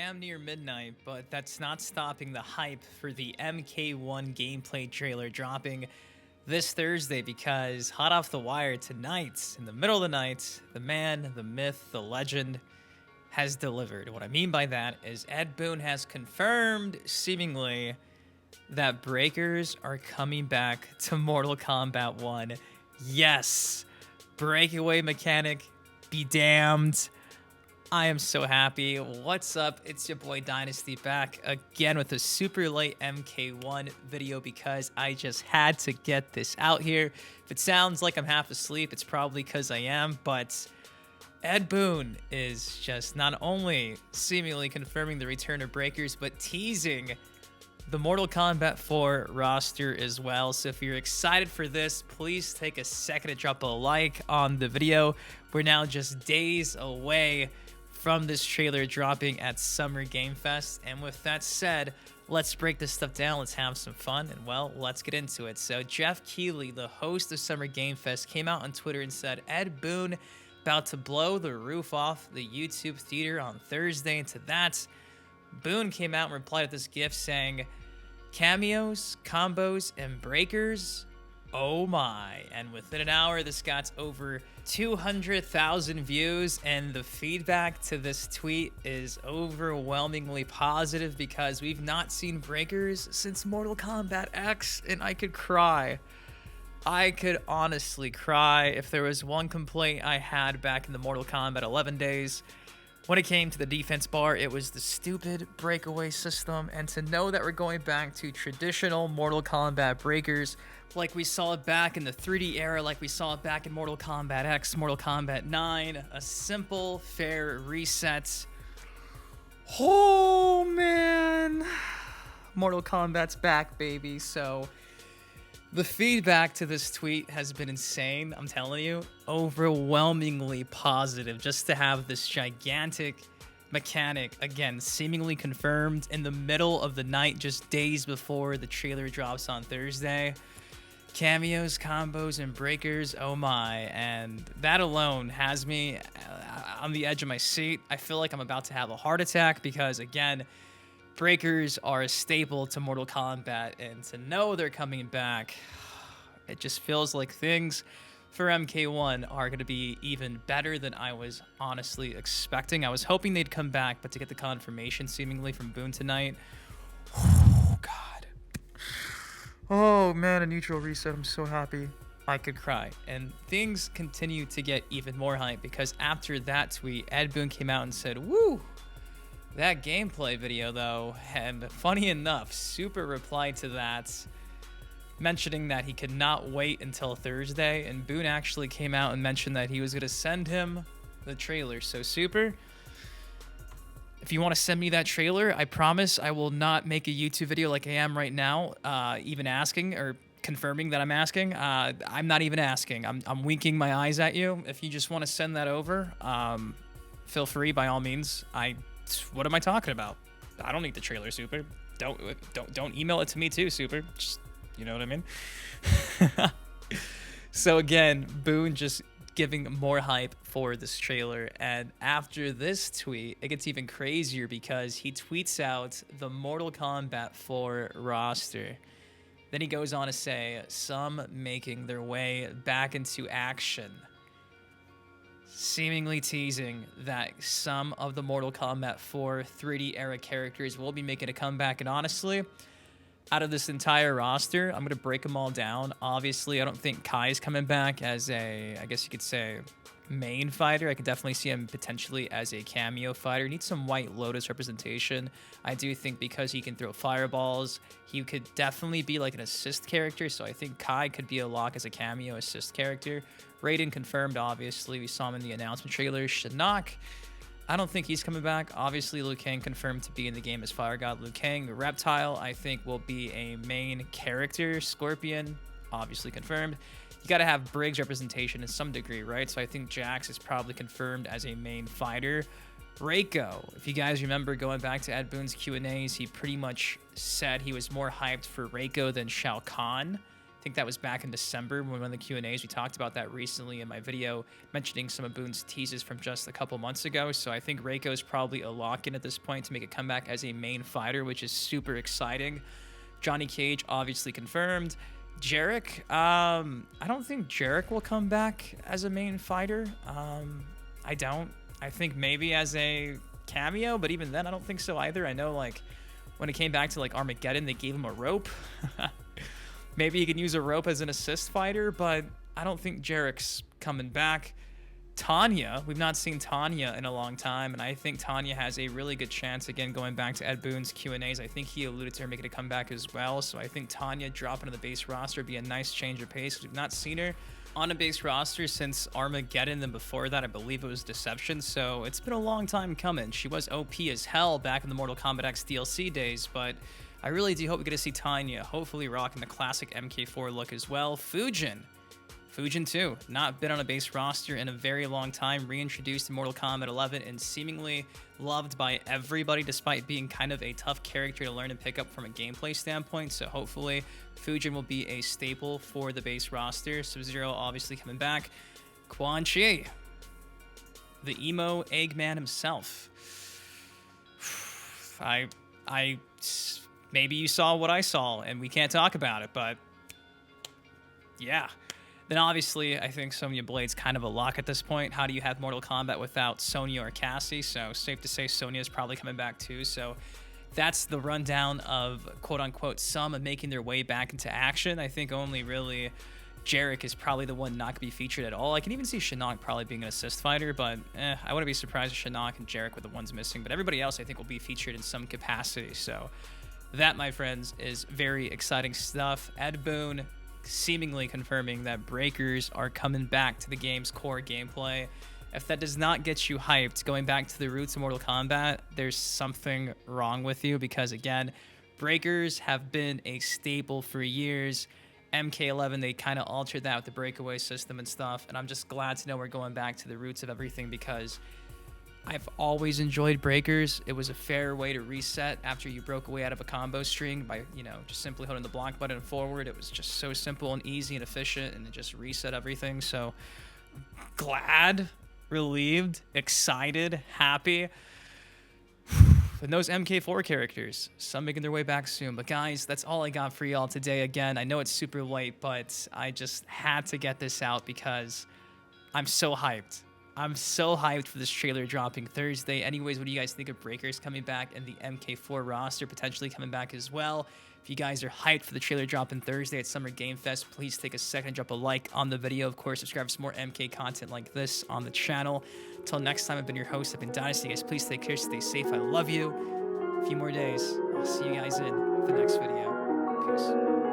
damn near midnight, but that's not stopping the hype for the MK1 gameplay trailer dropping this Thursday, because hot off the wire tonight, in the middle of the night, the man, the myth, the legend has delivered. What I mean by that is Ed Boon has confirmed, seemingly, that breakers are coming back to Mortal Kombat 1. Yes! Breakaway mechanic, be damned. I am so happy. What's up? It's your boy Dynasty back again with a super late MK1 video because I just had to get this out here. If it sounds like I'm half asleep, it's probably because I am, but Ed Boon is just not only seemingly confirming the return of breakers, but teasing the Mortal Kombat 4 roster as well. So if you're excited for this, please take a second to drop a like on the video. We're now just days away from this trailer dropping at Summer Game Fest. And with that said, let's break this stuff down. Let's have some fun. And well, let's get into it. So Jeff Keighley, the host of Summer Game Fest, came out on Twitter and said, Ed Boon about to blow the roof off the YouTube theater on Thursday. And to that, Boon came out and replied with this GIF saying, cameos, combos, and breakers, oh my. And within an hour, this got over 200,000 views, and the feedback to this tweet is overwhelmingly positive because we've not seen breakers since Mortal Kombat X, and I could cry. I could honestly cry. If there was one complaint I had back in the Mortal Kombat 11 days, when it came to the defense bar, it was the stupid breakaway system. And to know that we're going back to traditional Mortal Kombat breakers, like we saw it back in the 3D era, like we saw it back in Mortal Kombat X, Mortal Kombat 9, a simple, fair reset. Oh, man. Mortal Kombat's back, baby. So the feedback to this tweet has been insane, I'm telling you. Overwhelmingly positive just to have this gigantic mechanic, again, seemingly confirmed in the middle of the night, just days before the trailer drops on Thursday. Cameos, combos, and breakers, oh my. And that alone has me on the edge of my seat. I feel like I'm about to have a heart attack because, again, breakers are a staple to Mortal Kombat, and to know they're coming back, it just feels like things for MK1 are going to be even better than I was honestly expecting. I was hoping they'd come back, but to get the confirmation seemingly from Boon tonight, oh god. Oh man, a neutral reset. I'm so happy. I could cry. And things continue to get even more hype because after that tweet, Ed Boon came out and said, woo! That gameplay video, though, and funny enough, Super replied to that, mentioning that he could not wait until Thursday, and Boon actually came out and mentioned that he was going to send him the trailer. So, Super, if you want to send me that trailer, I promise I will not make a YouTube video like I am right now, even asking or confirming that I'm asking. I'm not even asking. I'm winking my eyes at you. If you just want to send that over, feel free, by all means. What am I talking about? I don't need the trailer, Super. Don't email it to me too, Super. Just, you know what I mean? So again, Boon just giving more hype for this trailer. And after this tweet, it gets even crazier because he tweets out the Mortal Kombat 4 roster. Then he goes on to say, some making their way back into action, seemingly teasing that some of the Mortal Kombat 4 3D era characters will be making a comeback. And honestly, out of this entire roster, I'm going to break them all down. Obviously, I don't think Kai's coming back as a, I guess you could say, main fighter. I could definitely see him potentially as a cameo fighter. Needs some White Lotus representation. I do think because he can throw fireballs, he could definitely be like an assist character. So I think Kai could be a lock as a cameo assist character. Raiden confirmed, obviously. We saw him in the announcement trailer. Shinnok, I don't think he's coming back. Obviously, Liu Kang confirmed to be in the game as Fire God Liu Kang. Reptile, I think, will be a main character. Scorpion, obviously confirmed. You got to have Briggs representation in some degree, right? So I think Jax is probably confirmed as a main fighter. Reiko, if you guys remember going back to Ed Boon's Q&As, he pretty much said he was more hyped for Reiko than Shao Kahn. think that was back in December when one of the Q&As. We talked about that recently in my video, mentioning some of Boon's teases from just a couple months ago. So I think Reiko is probably a lock-in at this point to make a comeback as a main fighter, which is super exciting. Johnny Cage obviously confirmed. Jarek, I don't think Jarek will come back as a main fighter. I don't. I think maybe as a cameo, but even then I don't think so either. I know, like, when it came back to like Armageddon, they gave him a rope. Maybe he can use a rope as an assist fighter, but I don't think Jarek's coming back. Tanya, we've not seen Tanya in a long time, and I think Tanya has a really good chance, again, going back to Ed Boon's Q&As. I think he alluded to her making a comeback as well, so I think Tanya dropping to the base roster would be a nice change of pace. We've not seen her on a base roster since Armageddon, and before that, I believe it was Deception, so it's been a long time coming. She was OP as hell back in the Mortal Kombat X DLC days, but I really do hope we get to see Tanya, hopefully rocking the classic MK4 look as well. Fujin too, not been on a base roster in a very long time, reintroduced in Mortal Kombat 11 and seemingly loved by everybody despite being kind of a tough character to learn and pick up from a gameplay standpoint. So hopefully Fujin will be a staple for the base roster. Sub-Zero obviously coming back. Quan Chi, the emo Eggman himself. Maybe you saw what I saw and we can't talk about it, but yeah. Then obviously, I think Sonya Blade's kind of a lock at this point. How do you have Mortal Kombat without Sonya or Cassie? So safe to say Sonya is probably coming back too. So that's the rundown of quote-unquote some making their way back into action. I think only really Jarek is probably the one not going to be featured at all. I can even see Shinnok probably being an assist fighter, but I wouldn't be surprised if Shinnok and Jarek were the ones missing. But everybody else I think will be featured in some capacity. So that, my friends, is very exciting stuff. Ed Boon seemingly confirming that breakers are coming back to the game's core gameplay. If that does not get you hyped, going back to the roots of Mortal Kombat, there's something wrong with you, because again, breakers have been a staple for years. MK11, they kind of altered that with the breakaway system and stuff, and I'm just glad to know we're going back to the roots of everything, because I've always enjoyed breakers. It was a fair way to reset after you broke away out of a combo string by, just simply holding the block button forward. It was just so simple and easy and efficient, and it just reset everything. So glad, relieved, excited, happy. And those MK4 characters, some making their way back soon. But guys, that's all I got for y'all today. Again, I know it's super late, but I just had to get this out because I'm so hyped. I'm so hyped for this trailer dropping Thursday. Anyways, what do you guys think of breakers coming back and the MK4 roster potentially coming back as well? If you guys are hyped for the trailer dropping Thursday at Summer Game Fest, please take a second and drop a like on the video. Of course, subscribe for some more MK content like this on the channel. Until next time, I've been your host. I've been Dynasty. Guys, please take care, stay safe. I love you. A few more days. I'll see you guys in the next video. Peace.